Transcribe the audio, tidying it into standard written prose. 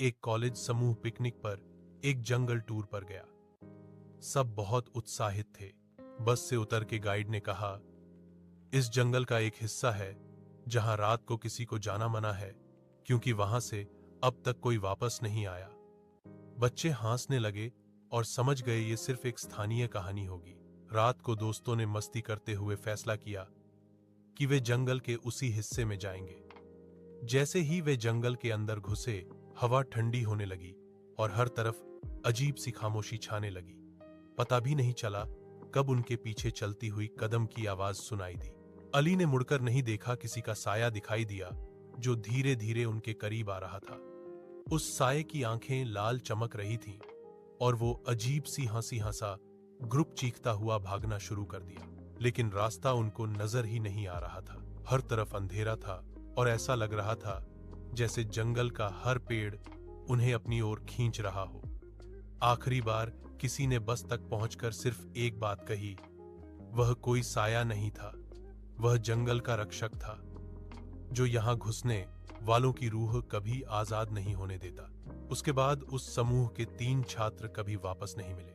एक कॉलेज समूह पिकनिक पर एक जंगल टूर पर गया। सब बहुत उत्साहित थे। बस से उतर के गाइड ने कहा, इस जंगल का एक हिस्सा है जहां रात को किसी को जाना मना है, क्योंकि वहां से अब तक कोई वापस नहीं आया। बच्चे हंसने लगे और समझ गए ये सिर्फ एक स्थानीय कहानी होगी। रात को दोस्तों ने मस्ती करते हुए फैसला किया कि वे जंगल के उसी हिस्से में जाएंगे। जैसे ही वे जंगल के अंदर घुसे, हवा ठंडी होने लगी और हर तरफ अजीब सी खामोशी छाने लगी। पता भी नहीं चला कब उनके पीछे चलती हुई कदम की आवाज सुनाई दी। अली ने मुड़कर नहीं देखा, किसी का साया दिखाई दिया जो धीरे धीरे उनके करीब आ रहा था। उस साये की आंखें लाल चमक रही थीं और वो अजीब सी हंसी हंसा ग्रुप चीखता हुआ भागना शुरू कर दिया। लेकिन रास्ता उनको नजर ही नहीं आ रहा था। हर तरफ अंधेरा था और ऐसा लग रहा था जैसे जंगल का हर पेड़ उन्हें अपनी ओर खींच रहा हो। आखिरी बार किसी ने बस तक पहुंचकर सिर्फ एक बात कही, वह कोई साया नहीं था, वह जंगल का रक्षक था जो यहां घुसने वालों की रूह कभी आजाद नहीं होने देता। उसके बाद उस समूह के 3 छात्र कभी वापस नहीं मिले।